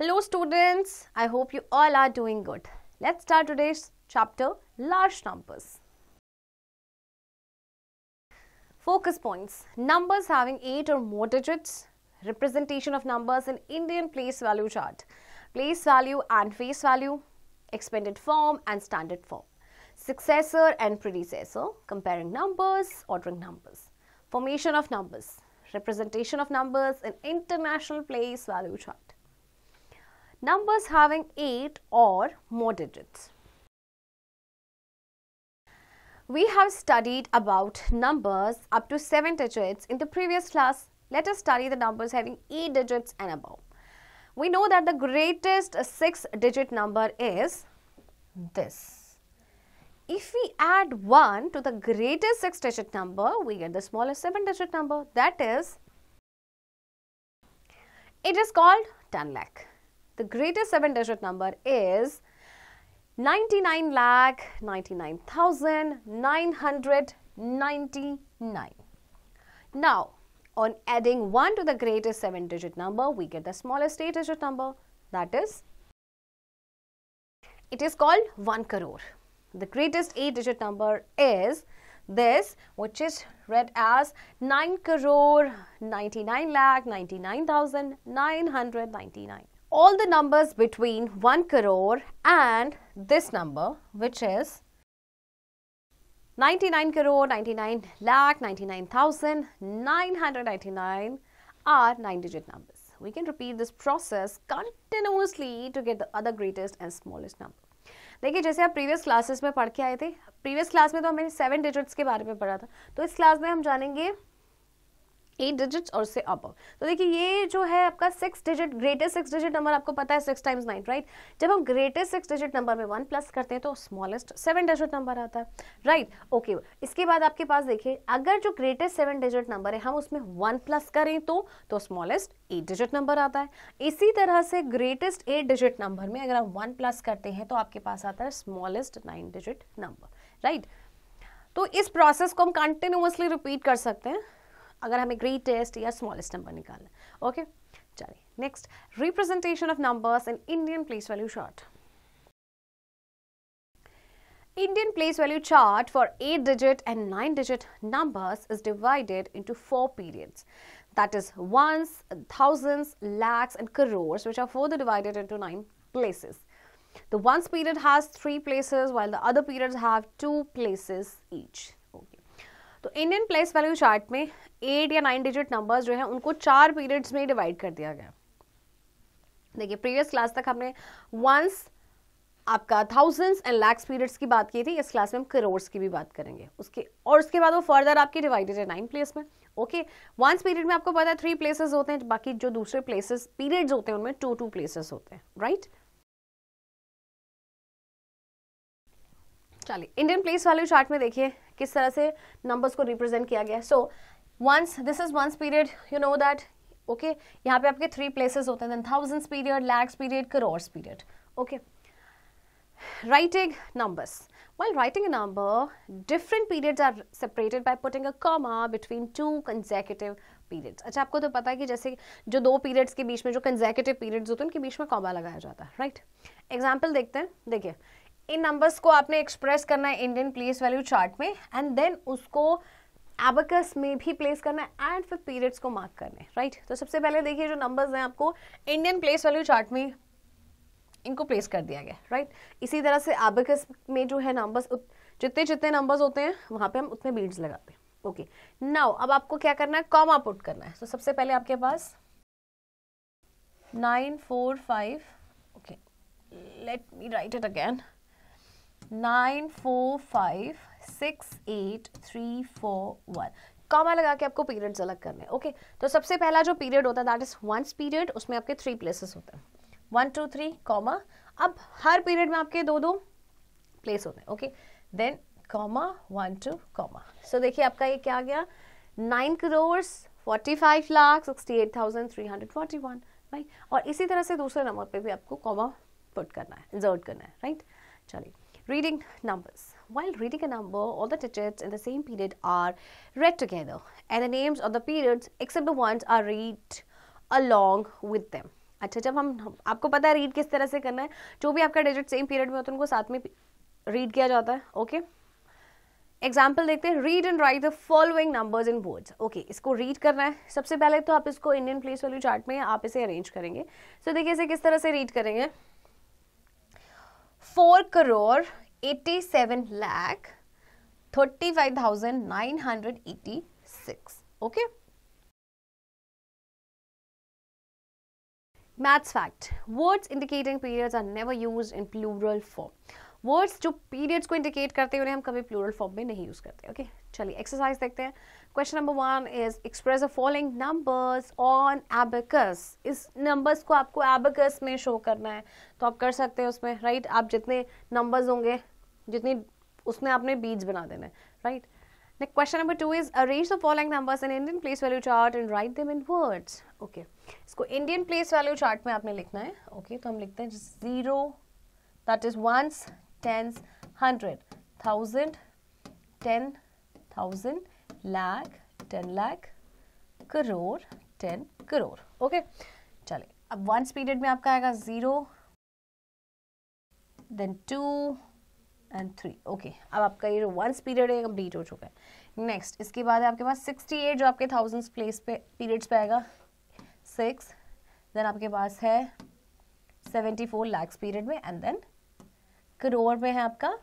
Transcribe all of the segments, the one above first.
Hello students, I hope you all are doing good. Let's start today's chapter, large numbers. Focus points, numbers having 8 or more digits, representation of numbers in Indian place value chart, place value and face value, expanded form and standard form, successor and predecessor, comparing numbers, ordering numbers, formation of numbers, representation of numbers in international place value chart. Numbers having 8 or more digits. We have studied about numbers up to 7 digits in the previous class. Let us study the numbers having 8 digits and above. We know that the greatest 6-digit number is this. If we add 1 to the greatest 6-digit number, we get the smallest 7-digit number. That is, it is called 10 lakh. The greatest 7-digit number is 99,99,999. Now, on adding 1 to the greatest 7-digit number, we get the smallest 8-digit number. That is, it is called 1 crore. The greatest 8-digit number is this, which is read as 9 crore 99 lakh 99,999. All the numbers between 1 crore and this number, which is 99 crore 99 lakh 99,999, are 9-digit numbers. We can repeat this process continuously to get the other greatest and smallest number. देखिए, जैसे आप previous classes में पढ़ के आए थे, previous class में तो हमने 7 डिजिट्स के बारे में पढ़ा था, तो इस क्लास में हम जानेंगे 8 डिजिट्स और उससे अबव. तो देखिए, ये जो है आपका 6 डिजिट ग्रेटेस्ट 6 डिजिट नंबर आपको पता है 6 टाइम्स 9, राइट. जब हम ग्रेटेस्ट 6 डिजिट नंबर में 1 प्लस करते हैं तो स्मॉलेस्ट 7 डिजिट नंबर आता है, राइट. ओके, इसके बाद आपके पास देखिए, अगर जो ग्रेटेस्ट 7 डिजिट नंबर है हम उसमें 1 प्लस करें तो स्मॉलेस्ट 8 डिजिट नंबर आता है. इसी तरह से ग्रेटेस्ट 8 डिजिट नंबर में अगर हम 1 प्लस करते हैं तो आपके पास आता है स्मॉलेस्ट 9 डिजिट नंबर, राइट. तो इस प्रोसेस को हम कंटिन्यूअसली रिपीट कर सकते हैं अगर हमें ग्रेटेस्ट या स्मॉलेस्ट नंबर निकालना है. ओके, चलिए next, representation of numbers in Indian place value chart. Indian place value chart for 8-digit and 9-digit numbers is divided into 4 periods. That is ones, thousands, lakhs and crores, which are further divided into 9 places. The ones period has 3 places while the other periods have 2 places each. तो Indian place value chart में 8 या 9 digit numbers जो है उनको 4 periods में divide कर दिया गया. देखिए, प्रीवियस क्लास तक हमने वंस, आपका थाउजेंड्स एंड लैक्स पीरियड्स की बात की थी. इस क्लास में हम करोर्स की भी बात करेंगे उसके बाद वो फर्दर आपकी डिवाइडेड है 9 प्लेस में. ओके, वंस पीरियड में आपको पता है 3 प्लेसेस होते हैं, बाकी जो दूसरे प्लेसेस पीरियड्स होते हैं उनमें 2 प्लेसेस होते हैं, राइट. चलिए, इंडियन प्लेस वैल्यू चार्ट में देखिए किस तरह से नंबर्स को रिप्रेजेंट किया गया है. So ones, this is ones period, you know that. Okay, यहाँ पे आपके 3 प्लेसेस होते हैं, then thousands period, lakhs period, crores period. Okay, writing numbers. While writing a number, different periods are separated by putting a comma between 2 consecutive periods. अच्छा, आपको तो पता है कि जैसे जो 2 periods के बीच में जो consecutive periods होते हैं उनके बीच में comma लगाया जाता है, राइट. एग्जाम्पल देखते हैं. देखिए, इन नंबर्स को आपने एक्सप्रेस करना है इंडियन प्लेस वैल्यू चार्ट में एंड देन उसको एबेकस में भी प्लेस करना है एंड फिर पीरियड्स को मार्क करने हैं, राइट. तो सबसे पहले देखिए, जो नंबर्स हैं आपको इंडियन प्लेस वैल्यू चार्ट में इनको प्लेस कर दिया गया, राइट. इसी तरह से एबेकस में जो है नंबर्स, जितने नंबर्स होते हैं वहाँ पे हम उतने बीड्स लगाते हैं. ओके, नाउ अब आपको क्या करना है, कॉमा पुट करना है. तो सबसे पहले आपके पास 945, okay, let me right it again, 9456834 comma लगा के आपको पीरियड्स अलग करने हैं. ओके, तो सबसे पहला जो पीरियड होता है दैट इज वंस पीरियड, उसमें आपके 3 प्लेसेस होते हैं, 1 2 3 कॉमा. अब हर पीरियड में आपके 2 प्लेस होते हैं. Okay, then comma 1 2 comma. So देखिए, आपका ये क्या आ गया, 9 crores 45 lakh 68,341, राइट. और इसी तरह से दूसरे नंबर पे भी आपको कॉमा पुट करना है, इंसर्ट करना है, राइट. चलिए, reading numbers. While reading a number, all the digits in the same period are read together and the names of the periods except the ones are read along with them. अच्छा, जब हम आपको पता है read किस तरह से करना है, जो भी आपका डिजिट सेम पीरियड में होता है उनको साथ में रीड किया जाता है। ओके, एग्जाम्पल देखते हैं, read and right the following numbers in words. Okay, इसको रीड करना है। सबसे पहले तो आप इसको इंडियन प्लेस वैल्यू चार्ट में आप इसे अरेंज करेंगे। सो देखिए इसे किस तरह से रीड करेंगे, 4,87,35,986। Okay, maths fact, words indicating periods are never used in plural form. Words जो पीरियड्स को इंडिकेट करते हैं उन्हें हम कभी प्लूरल फॉर्म में नहीं यूज करते। ओके, चलिए एक्सरसाइज देखते हैं। Question number 1 is express the following numbers on abacus. इस नंबर्स को आपको एबेकस में शो करना है, तो आप कर सकते हैं उसमें, राइट। आप जितने नंबर्स होंगे जितनी उसमें आपने बीट्स बना देना है, right. Next, question number 2 is arrange the following numbers in Indian place value chart and write them in words. Okay, इसको Indian place value chart में आपने लिखना है। Okay, तो हम लिखते हैं 0, that is ones, tens, 100, 1000, 10,000, lakh, 10 lakh, crore, 10 crore. Okay, चलिए अब वंस पीरियड में आपका आएगा 0, then 2 and 3। ओके, अब आपका ये वंस पीरियड है कंप्लीट हो चुका है। नेक्स्ट, इसके बाद आपके पास 68 जो आपके थाउजेंड्स प्लेस पे पीरियड्स पे आएगा 6, देन आपके पास है 74 लाख्स पीरियड में, एंड देन करोड़ में है आपका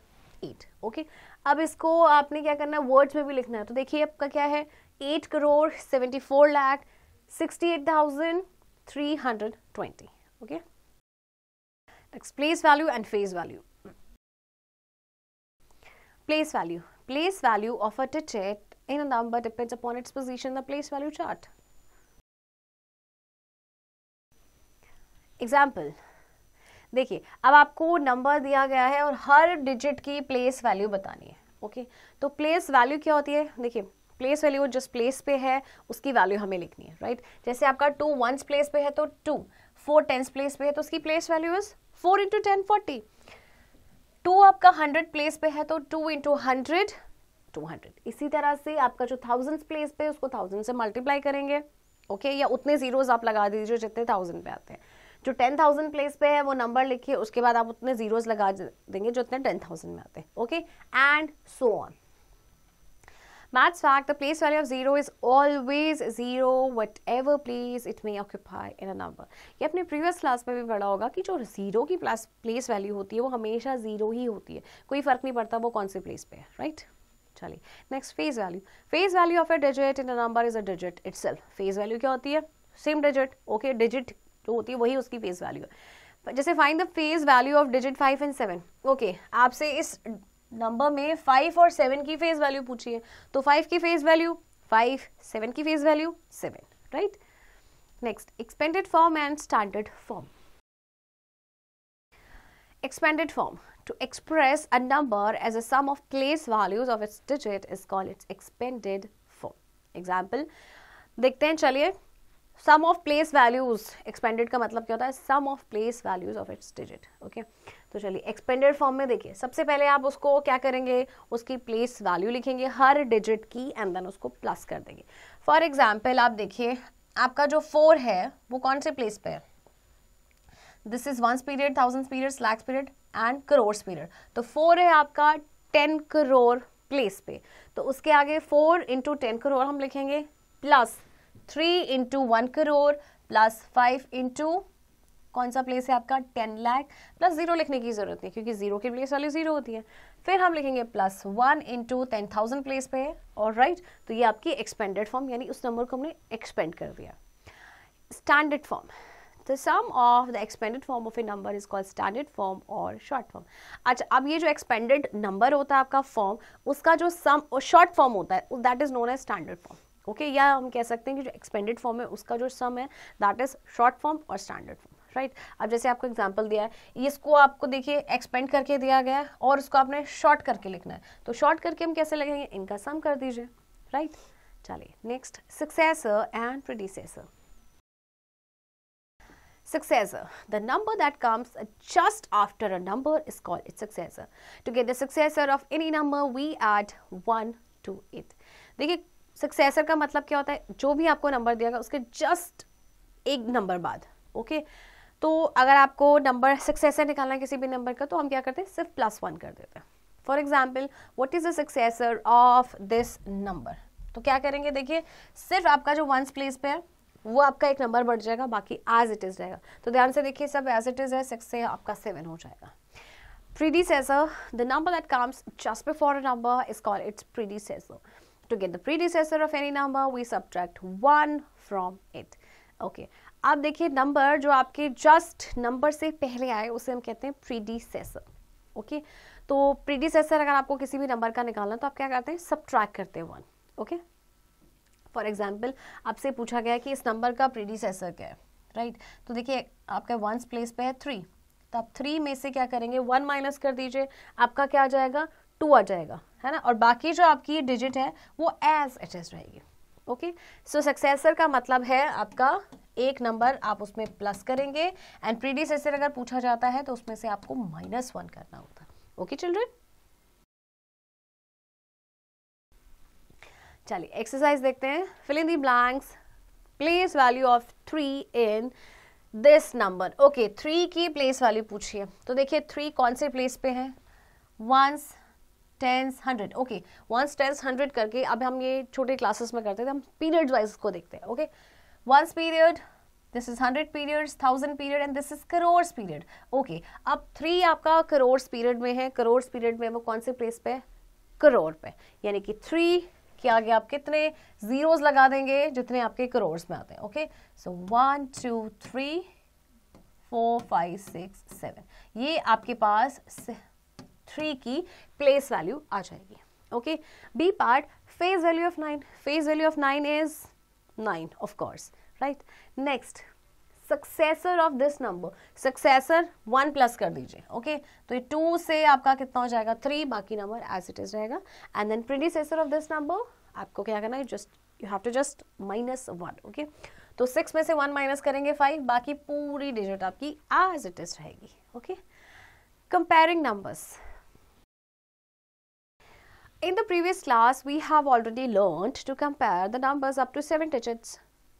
8। ओके, अब इसको आपने क्या करना है, वर्ड्स में भी लिखना है। तो देखिए आपका क्या है, 8 crore 74 lakh 68,320। Okay, next, place value and face value. Place value. Place value of a digit in a number depends upon its position in the place value chart. Example, देखिए अब आपको नंबर दिया गया है और हर डिजिट की प्लेस वैल्यू बतानी है। ओके, तो प्लेस वैल्यू क्या होती है, देखिए प्लेस वैल्यू जिस प्लेस पे है उसकी वैल्यू हमें लिखनी है, राइट। जैसे आपका 2 वंस प्लेस पे है तो 2, 4 टेंस प्लेस पे है तो उसकी प्लेस वैल्यू इज 4 × 10 40। 2 आपका 100 प्लेस पे है तो 2 × 100 200। इसी तरह से आपका जो थाउजेंड्स प्लेस पे है उसको 1000 से मल्टीप्लाई करेंगे। ओके, या उतने जीरोस आप लगा दीजिए जितने 1000 पे आते हैं। जो 10,000 प्लेस पे है वो नंबर लिखिए, उसके बाद आप उतने जीरोस लगा देंगे जो उतने 10,000 में आते हैं। Okay, and so on. Maths fact, the place value of 0 is always 0 whatever place it may occupy in a number. ये अपने प्रीवियस क्लास में भी पढ़ा होगा कि जो 0 की प्लेस वैल्यू होती है वो हमेशा 0 ही होती है, कोई फर्क नहीं पड़ता वो कौन से प्लेस पे है, राइट। चलिए next, face value. Face value of a digit in a number is a digit itself. Face value क्या होती है, सेम डिजिट। ओके, डिजिट जो होती है वही उसकी फेस वैल्यू है। जैसे find the face value of digit 5 and 7। Okay, आपसे इस नंबर में 5 और 7 की फेस वैल्यू पूछी है, तो 5 की फेस वैल्यू 5, 7 की face value 7, right. Next, expanded form and standard form. Expanded form, to express a number as a sum of place values of its digit is called its expanded form. Example देखते हैं, चलिए। Sum of place values, expanded का मतलब क्या होता है, sum of place values of its digit. Okay, तो चलिए एक्सपेंडेड फॉर्म में देखिए, सबसे पहले आप उसको क्या करेंगे, उसकी प्लेस वैल्यू लिखेंगे हर डिजिट की, एंड देन उसको प्लस कर देंगे। फॉर एग्जाम्पल आप देखिए आपका जो 4 है वो कौन से प्लेस पे है, this is ones period, thousands period, lakhs period and crores period. तो 4 है आपका 10 करोड़ प्लेस पे, तो उसके आगे 4 × 10 करोड़ हम लिखेंगे, प्लस 3 × 1 करोड़, प्लस 5 × कौन सा प्लेस है आपका 10 लाख, प्लस 0 लिखने की जरूरत नहीं क्योंकि 0 की प्लेस वैल्यू 0 होती है। फिर हम लिखेंगे प्लस 1 × 10,000 प्लेस पे है, और राइट, तो ये आपकी एक्सपेंडेड फॉर्म, यानी उस नंबर को हमने एक्सपेंड कर दिया। Standard form, the sum of the expanded form of a number is called standard form or short form. अच्छा, अब ये जो expanded number होता है आपका फॉर्म, उसका जो सम और शॉर्ट फॉर्म होता है that is known as standard form. Okay, या हम कह सकते हैं कि जो एक्सपेंडेड फॉर्म है उसका जो सम है दैट इज शॉर्ट फॉर्म और स्टैंडर्ड फॉर्म, राइट। अब जैसे आपको एग्जांपल दिया है, इसको आपको देखिए एक्सपेंड करके दिया गया है और उसको आपने शॉर्ट करके लिखना है, तो शॉर्ट करके हम कैसे लिखेंगे, इनका सम कर दीजिए, राइट। चलिए next, successor and predecessor. Successor, the number that comes just after a number is called its successor. To get the successor of any number, we add 1 to it. देखिए सक्सेसर का मतलब क्या होता है, जो भी आपको नंबर दिया गया उसके जस्ट एक नंबर बाद ओके तो अगर आपको नंबर सक्सेसर निकालना है किसी भी नंबर का, तो हम क्या करते हैं, सिर्फ +1 कर देते हैं. For example, what is the successor of this number, तो क्या करेंगे, देखिए सिर्फ आपका जो वंस प्लेस पे है वो आपका एक नंबर बढ़ जाएगा, बाकी एज इट इज रहेगा. तो ध्यान से देखिए, सब एज इट इज है, 6 से आपका 7 हो जाएगा. Predecessor, the number that comes just before a number is called its predecessor. To get the predecessor of any number, we subtract 1 from it. Okay. अब देखिए नंबर जो आपके जस्ट नंबर से पहले आए उसे हम कहते हैं predecessor. ओके तो predecessor अगर आपको किसी भी नंबर का निकालना तो आप क्या करते हैं, सब्ट्रैक्ट करते हैं 1. ओके फॉर एग्जाम्पल आपसे पूछा गया कि इस नंबर का predecessor क्या है, राइट तो देखिए आपका वंस प्लेस पे है 3, तो आप 3 में से क्या करेंगे, 1 माइनस कर दीजिए, आपका क्या आ जाएगा, 2 आ जाएगा, है ना, और बाकी जो आपकी डिजिट है वो एज इट इज रहेगी. ओके सो सक्सेसर का मतलब है आपका एक नंबर आप उसमें प्लस करेंगे, एंड प्रीडिसेसर अगर पूछा जाता है तो उसमें से आपको -1 करना होता है. ओके चिल्ड्रन, चलिए एक्सरसाइज देखते हैं. Fill in the blanks, place value of 3 in this number. Okay 3 की प्लेस वैल्यू पूछिए, तो देखिए 3 कौन से प्लेस पे है, 1s 10s 100. Okay 1s 10s 100 करके अब हम ये छोटे क्लासेस में करते थे, हम पीरियड वाइज को देखते हैं. Okay 1s period, this is 100 periods, 1000 period and this is crores period. Okay अब 3 आपका करोर्स पीरियड में है, करोर्स पीरियड में वो कौन से प्लेस पे है, करोड़ पे, यानी कि 3 के आगे आप कितने जीरोस लगा देंगे जितने आपके करोर्स में आते हैं. ओके सो 1 2 3 4 5 6 7, ये आपके पास 3 की प्लेस वैल्यू आ जाएगी. Okay B part, face value of 9, face value of 9 is 9 of course, right. Next successor of this number, successor 1 plus कर दीजिए. ओके तो ये 2 से आपका कितना हो जाएगा, 3, बाकी नंबर एज इट इज रहेगा. And then predecessor of this number, आपको क्या करना है, just you have to just -1. Okay तो 6 में से 1 माइनस करेंगे 5, बाकी पूरी डिजिट आपकी एज इट इज रहेगी. Okay comparing numbers. In the previous class, we have already learned to compare the numbers up to 7 digits.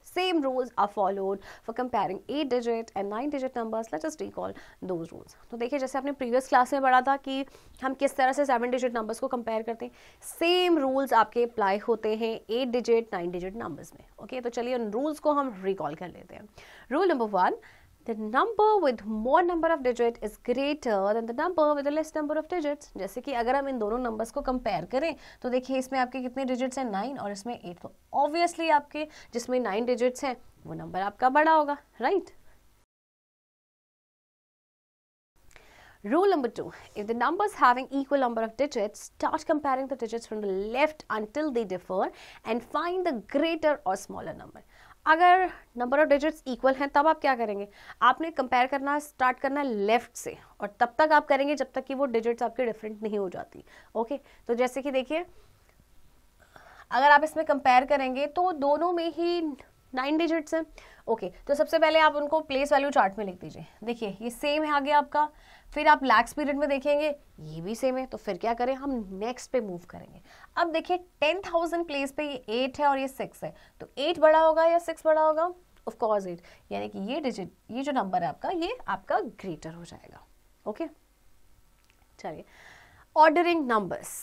Same rules are followed for comparing 8-digit and 9-digit numbers. Let us recall those rules. तो देखिए जैसे आपने previous class में पढ़ा था कि हम किस तरह से 7-digit numbers को compare करते हैं, same rules आपके apply होते हैं 8-digit 9-digit numbers में. Okay, तो चलिए उन rules को हम recall कर लेते हैं. Rule number 1. The number with more number of digit is greater than the number with the less number of digits. जैसे कि अगर हम इन दोनों नंबर्स को कंपेयर करें तो देखिए इसमें आपके कितने डिजिट्स हैं, 9 और इसमें 8, तो ऑब्वियसली आपके जिसमें 9 डिजिट्स हैं वो नंबर आपका बड़ा होगा, right. Rule number 2. If the numbers having equal number of digits, start comparing the digits from the left until they differ and find the greater or smaller number. अगर number of digits equal हैं तब आप क्या करेंगे, आपने compare करना start करना left से, और तब तक आप करेंगे जब तक कि वो डिजिट्स आपके डिफरेंट नहीं हो जाती. ओके तो जैसे कि देखिए अगर आप इसमें कंपेयर करेंगे तो दोनों में ही 9 डिजिट्स हैं. ओके तो सबसे पहले आप उनको प्लेस वैल्यू चार्ट में लिख दीजिए. देखिए ये सेम है आगे आपका, फिर आप लैक्स पीरियड में देखेंगे ये भी सेम है, तो फिर क्या करें, हम नेक्स्ट पे मूव करेंगे. अब देखिए 10,000 प्लेस पे ये 8 है और ये 6 है, तो 8 बड़ा होगा या 6 बड़ा होगा, ऑफ कोर्स 8, यानी कि ये डिजिट, ये जो नंबर है आपका, ये आपका ग्रेटर हो जाएगा. ओके चलिए ordering numbers.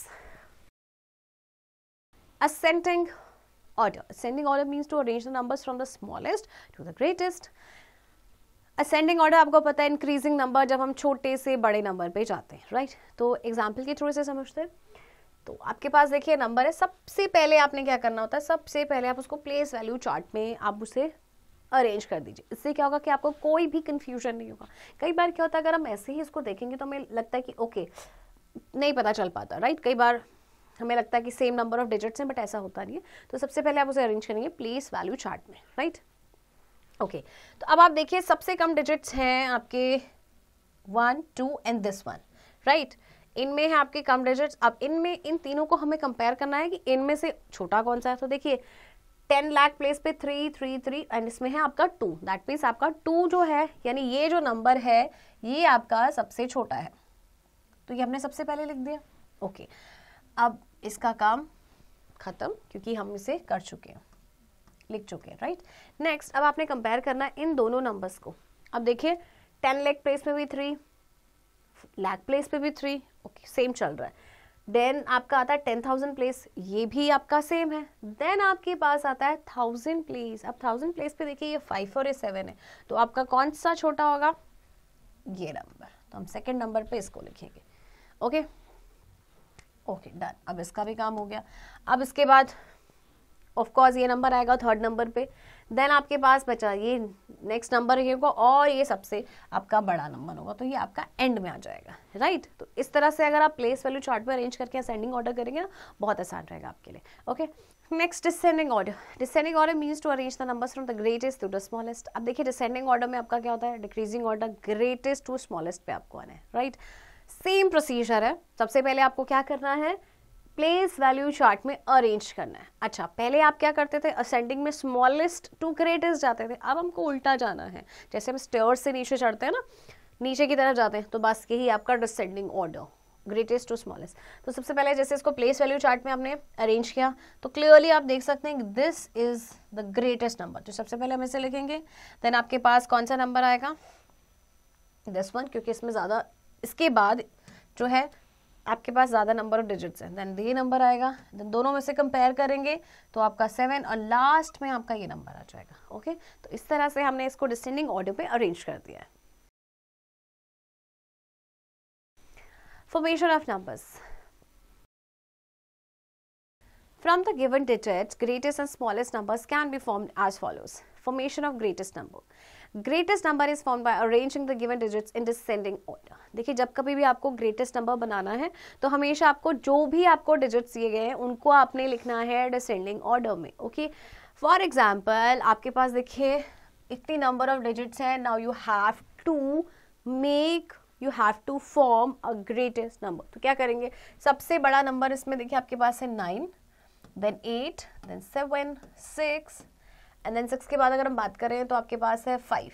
Ascending order. Ascending order means to arrange the numbers from the smallest to the greatest. Ascending order आपको पता है इंक्रीजिंग नंबर जब हम छोटे से बड़े नंबर पे जाते हैं, राइट. तो एग्जाम्पल के थ्रू से समझते हैं. तो आपके पास देखिए नंबर है, सबसे पहले आपने क्या करना होता है, सबसे पहले आप उसको प्लेस वैल्यू चार्ट में आप उसे अरेंज कर दीजिए. इससे क्या होगा कि आपको कोई भी कंफ्यूजन नहीं होगा. कई बार क्या होता है अगर हम ऐसे ही इसको देखेंगे तो हमें लगता है कि ओके नहीं पता चल पाता, राइट. कई बार हमें लगता है कि सेम नंबर ऑफ डिजिट्स हैं, बट ऐसा होता नहीं है. तो सबसे पहले आप उसे अरेंज करेंगे प्लेस वैल्यू चार्ट में, राइट. ओके तो अब आप देखिए सबसे कम डिजिट्स हैं आपके 1 2 एंड दिस वन, राइट. इनमें है आपके कम डिजिट्स. अब इनमें इन तीनों को हमें कंपेयर करना है कि इनमें से छोटा कौन सा है. तो देखिए 10 लाख प्लेस पे 3 3 3 एंड इसमें है आपका 2. दैट मीन्स आपका 2 जो है, यानी ये जो नंबर है ये आपका सबसे छोटा है, तो ये हमने सबसे पहले लिख दिया. ओके अब इसका काम खत्म क्योंकि हम इसे कर चुके हैं. लिख चुके हैं, राइट। नेक्स्ट अब आपने कंपेयर करना है इन दोनों नंबर्स को। अब देखिए 10 लाख प्लेस पे भी 3, लाख प्लेस पे भी 3, ओके सेम चल रहा है। देन आपका आता है 10,000 प्लेस, ये भी आपका सेम है। देन आपके पास आता है 1000 प्लेस। अब 1000 प्लेस पे देखिए ये 5 और ये 7 है, तो आपका कौन सा छोटा होगा, ये नंबर। तो हम सेकंड नंबर पे इसको लिखेंगे। Okay okay done. अब इसका भी काम हो गया। अब इसके बाद ऑफ कोर्स ये नंबर आएगा थर्ड नंबर पे। देन आपके पास बचा ये नेक्स्ट नंबर ये होगा और ये सबसे आपका बड़ा नंबर होगा, तो ये आपका एंड में आ जाएगा, राइट। तो इस तरह से अगर आप प्लेस वैल्यू चार्ट पे अरेंज करके असेंडिंग ऑर्डर करेंगे ना, बहुत आसान रहेगा आपके लिए। Okay next descending order. Descending order means to arrange the numbers from the greatest to the smallest. अब देखिए डिसेंडिंग ऑर्डर में आपका क्या होता है, decreasing order, greatest to smallest पे आपको आना है, राइट। सेम प्रोसीजर है। सबसे पहले आपको क्या करना है, प्लेस वैल्यू चार्ट में अरेंज करना है। अच्छा पहले आप क्या करते थे, असेंडिंग में स्मॉलेस्ट टू ग्रेटेस्ट जाते थे, अब हमको उल्टा जाना है। जैसे हम स्टेयर्स से नीचे चढ़ते हैं ना, नीचे की तरफ जाते हैं, तो बस यही आपका descending order, greatest to smallest. तो सबसे पहले जैसे इसको प्लेस वैल्यू चार्ट में आपने अरेंज किया, तो क्लियरली आप देख सकते हैं this is the greatest number, तो सबसे पहले हम इसे लिखेंगे। देन आपके पास कौन सा नंबर आएगा, दिस वन, क्योंकि इसमें ज़्यादा, इसके बाद जो है आपके पास ज़्यादा नंबर ऑफ डिजिट्स हैं। देन ये नंबर आएगा, देन दोनों में से कंपेयर करेंगे तो आपका 7 और लास्ट में आपका ये नंबर आ जाएगा। ओके तो इस तरह से हमने इसको डिसेंडिंग ऑर्डर पे अरेंज कर दिया है। Formation of numbers. From the given digits, greatest and smallest numbers can be formed as follows. Formation of greatest number. Greatest number is formed by arranging the given digits in descending order. देखिए जब कभी भी आपको greatest number बनाना है तो हमेशा आपको जो भी आपको digits दिए गए हैं उनको आपने लिखना है descending order में. Okay. For example, आपके पास देखिए इतनी number of digits हैं. Now you have to form a greatest number. तो क्या करेंगे, सबसे बड़ा नंबर इसमें देखिए आपके पास है 9, then 8, then 7, 6 and then 6 के बाद अगर हम बात करें तो आपके पास है 5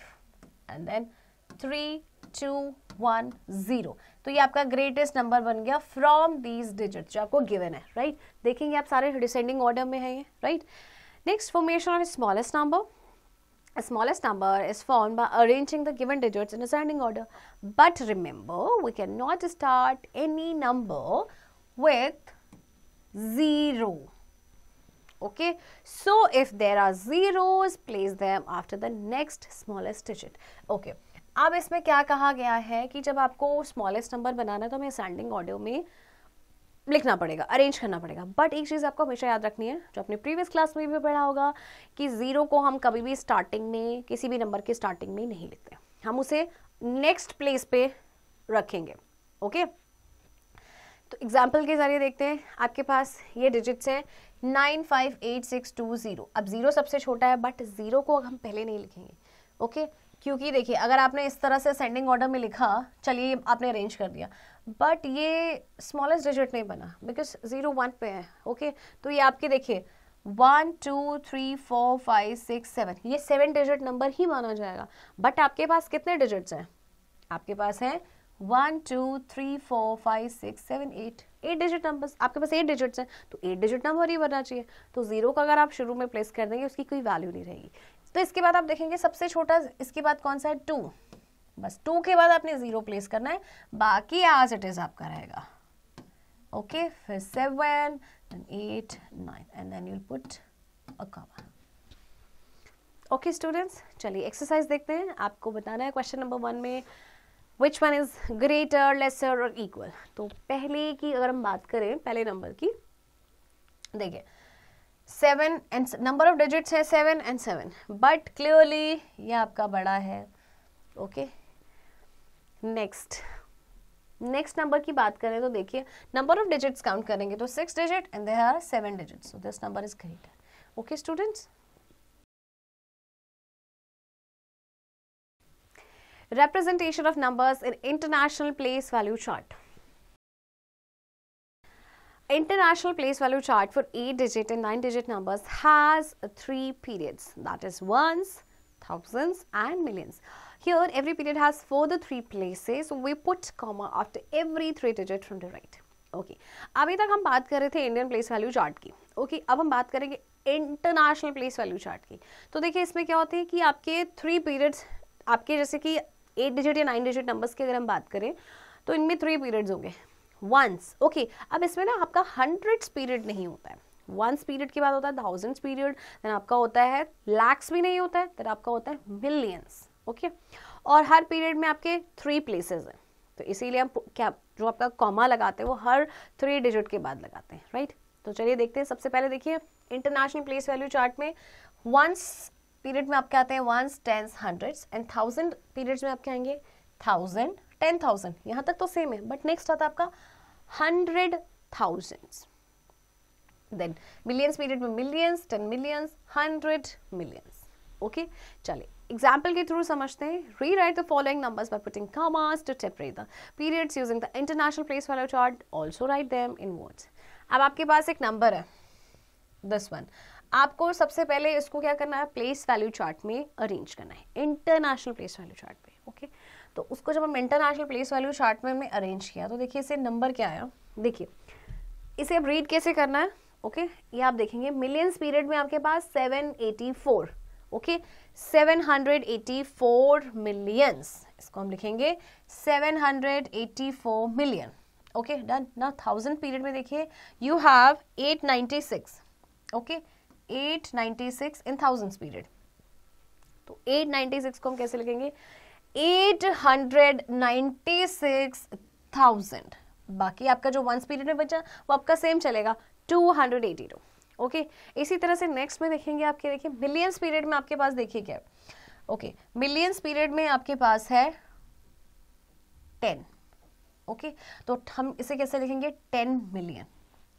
and then 3, 2, 1, 0. तो ये आपका ग्रेटेस्ट नंबर बन गया फ्रॉम दीज डिजिट्स जो आपको गिवन है, राइट. देखेंगे आप सारे डिसेंडिंग ऑर्डर में है ये, right. Next formation of smallest number. A smallest number is formed by arranging the given digits in ascending order. But remember, we cannot start any number with 0. Okay, so if there are zeros, place them after the next smallest digit. Okay, अब इसमें क्या कहा गया है कि जब आपको smallest number बनाना है तो हमें असेंडिंग ऑर्डर में लिखना पड़ेगा, अरेंज करना पड़ेगा. बट एक चीज़ आपको हमेशा याद रखनी है जो आपने प्रीवियस क्लास में भी पढ़ा होगा कि जीरो को हम कभी भी स्टार्टिंग में किसी भी नंबर के स्टार्टिंग में नहीं लिखते, हम उसे नेक्स्ट प्लेस पे रखेंगे. ओके तो एग्जाम्पल के जरिए देखते हैं. आपके पास ये डिजिट्स हैं 958620. अब जीरो सबसे छोटा है बट जीरो को हम पहले नहीं लिखेंगे. ओके क्योंकि देखिए अगर आपने इस तरह से असेंडिंग ऑर्डर में लिखा, चलिए आपने अरेंज कर दिया, बट ये स्मॉलेस्ट डिजिट नहीं बना बिकॉज 0 1 पे है. ओके तो ये आपके देखिए 1 2 3 4 5 6 7 ये 7 डिजिट नंबर ही माना जाएगा. बट आपके पास कितने डिजिट्स हैं, आपके पास है 1 2 3 4 5 6 7 8 डिजिट नंबर्स. आपके पास 8 डिजिट्स हैं तो 8 डिजिट नंबर ही बनना चाहिए. तो जीरो का अगर आप शुरू में प्लेस कर देंगे उसकी कोई वैल्यू नहीं रहेगी. तो इसके बाद आप देखेंगे सबसे छोटा इसके बाद कौन सा है 2. बस 2 के बाद आपने 0 प्लेस करना है, बाकी एज इट इज आपका रहेगा. ओके फिर 7 then 8 9 and then you'll put a comma. Okay students चलिए एक्सरसाइज देखते हैं. आपको बताना है क्वेश्चन नंबर 1 में which one is greater lesser और इक्वल. तो पहले की अगर हम बात करें पहले नंबर की, देखिए 7 एंड नंबर ऑफ डिजिट्स है 7 and 7 बट क्लियरली ये आपका बड़ा है. ओके नेक्स्ट नंबर की बात करें तो देखिए नंबर ऑफ डिजिट्स काउंट करेंगे तो 6 digit and there are 7 digits. So this number is greater. Okay students representation of numbers in international place value chart. International place value chart for 8 digit and 9 digit numbers has 3 periods, that is ones, thousands and millions. Here every period has 4 the 3 places, so we put comma after every 3 digit from the right. Okay अभी तक हम बात कर रहे थे Indian place value chart की. Okay अब हम बात करेंगे इंटरनेशनल प्लेस वैल्यू चार्ट की. तो देखिए इसमें क्या होती है कि आपके 3 पीरियड्स, आपके जैसे कि 8 डिजिट या 9 डिजिट नंबर्स की अगर हम बात करें तो इनमें 3 पीरियड्स होंगे. वंस ओके अब इसमें ना आपका 100 पीरियड नहीं होता है. 1 पीरियड के बाद होता है 1000 पीरियड, देन आपका होता है लैक्स भी नहीं होता है, देन आपका होता है मिलियंस. ओके और हर पीरियड में आपके 3 प्लेसेस हैं. तो इसीलिए हम क्या जो आपका कॉमा लगाते हैं वो हर 3 डिजिट के बाद लगाते हैं. राइट तो चलिए देखते हैं. सबसे पहले देखिए इंटरनेशनल प्लेस वैल्यू चार्ट में वंस पीरियड में आपके आते हैं ones, tens, hundreds and 1000 periods में आपके आएंगे 1000, 10,000. यहाँ तक तो सेम है बट नेक्स्ट आता है आपका 100,000. देन मिलियंस पीरियड में मिलियंस, 10 मिलियंस, 100 मिलियंस. ओके चलिए एग्जाम्पल के थ्रू समझते हैं. Rewrite the following numbers by putting commas to separate the periods using the international place value chart. Also write them in words. अब आपके पास एक number है this one. आपको सबसे पहले इसको क्या करना है, प्लेस वैल्यू चार्ट में अरेंज करना है, इंटरनेशनल प्लेस वैल्यू चार्ट पे. ओके तो उसको जब हम इंटरनेशनल प्लेस वैल्यू चार्ट में हमने अरेंज किया तो देखिए इसे नंबर क्या आया. देखिए इसे अब रीड कैसे करना है. ओके ये आप देखेंगे मिलियंस पीरियड में आपके पास 784. ओके 784 मिलियंस, इसको हम लिखेंगे 784 मिलियन. ओके डन ना. 1000 पीरियड में देखिए you have 896. Okay 896 in 1000 period. तो 896 को हम कैसे लिखेंगे 896,000. बाकी आपका जो 1 पीरियड में बचा वो आपका सेम चलेगा 282. ओके इसी तरह से नेक्स्ट में देखेंगे आपके, देखिए मिलियंस पीरियड में आपके पास देखिए क्या. ओके मिलियंस पीरियड में आपके पास है 10. ओके तो हम इसे कैसे लिखेंगे 10 मिलियन.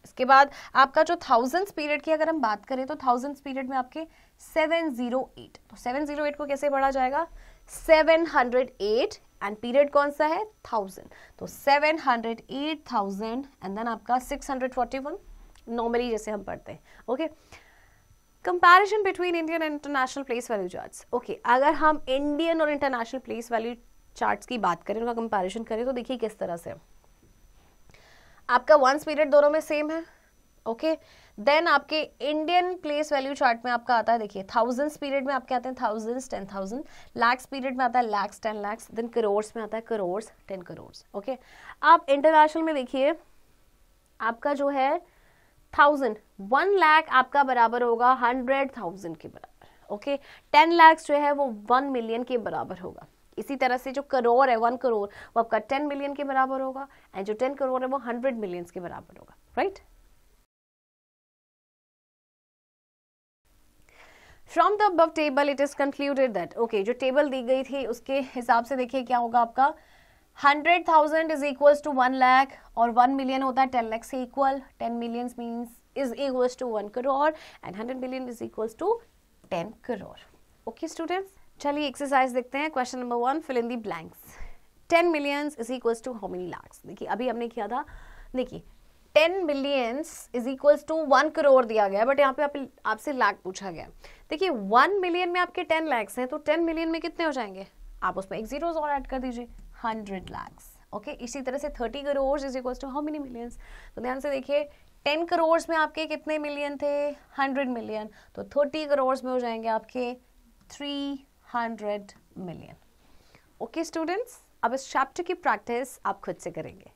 इसके बाद आपका जो 1000 पीरियड की अगर हम बात करें तो 1000 पीरियड में आपके 708. तो 708 को कैसे पढ़ा जाएगा 708 एंड पीरियड कौन सा है 1000. तो 708,000 एंड देन आपका 641 नॉर्मली जैसे हम पढ़ते हैं. Okay comparison between Indian and international place value charts. Okay अगर हम इंडियन और इंटरनेशनल प्लेस वैल्यू चार्ट्स की बात करें, उनका कंपैरिजन करें तो देखिए किस तरह से आपका 1 पीरियड दोनों में सेम है. ओके देन आपके इंडियन प्लेस वैल्यू चार्ट में आपका आता है देखिए 1000 पीरियड में आपके आते हैं 1000, 10,000. लैक्स पीरियड में आता है लैक्स, 10 लैक्स. देन करोर्स में आता है करोर्स, 10 करोर्स. ओके आप इंटरनेशनल में देखिए आपका जो है 1000, 1 लाख आपका बराबर होगा 100,000 के बराबर. ओके 10 लाख जो है वो 1 मिलियन के बराबर होगा. इसी तरह से जो करोड़ है 1 करोड़ वो आपका 10 मिलियन के बराबर होगा एंड जो 10 करोड़ है वो 100 मिलियंस के बराबर होगा. Right from the above table it is concluded that. Okay जो टेबल दी गई थी उसके हिसाब से देखिए क्या होगा आपका 100,000 इज इक्वल्स टू 1 लाख और 1 मिलियन होता है 10 लाख से equal. 10 millions means is equals to 1 crore and 100 million is equals to 10 crore. Okay students चलिए एक्सरसाइज देखते हैं. Question number 1 fill in the blanks. 10 millions is equals to how many lakhs. देखिए अभी हमने किया था, देखिए 10 millions is equals to 1 crore दिया गया बट यहाँ पे आपसे लाख पूछा गया. देखिए 1 मिलियन में आपके 10 लाख्स हैं तो 10 मिलियन में कितने हो जाएंगे, आप उसमें एक जीरो और ऐड कर दीजिए 100 लाख्स. ओके इसी तरह से 30 crore is equals to how many millions. तो ध्यान से देखिए 10 करोड़ में आपके कितने मिलियन थे 100 मिलियन. तो 30 करोड़ में हो जाएंगे आपके 300 मिलियन. ओके स्टूडेंट्स अब इस चैप्टर की प्रैक्टिस आप खुद से करेंगे.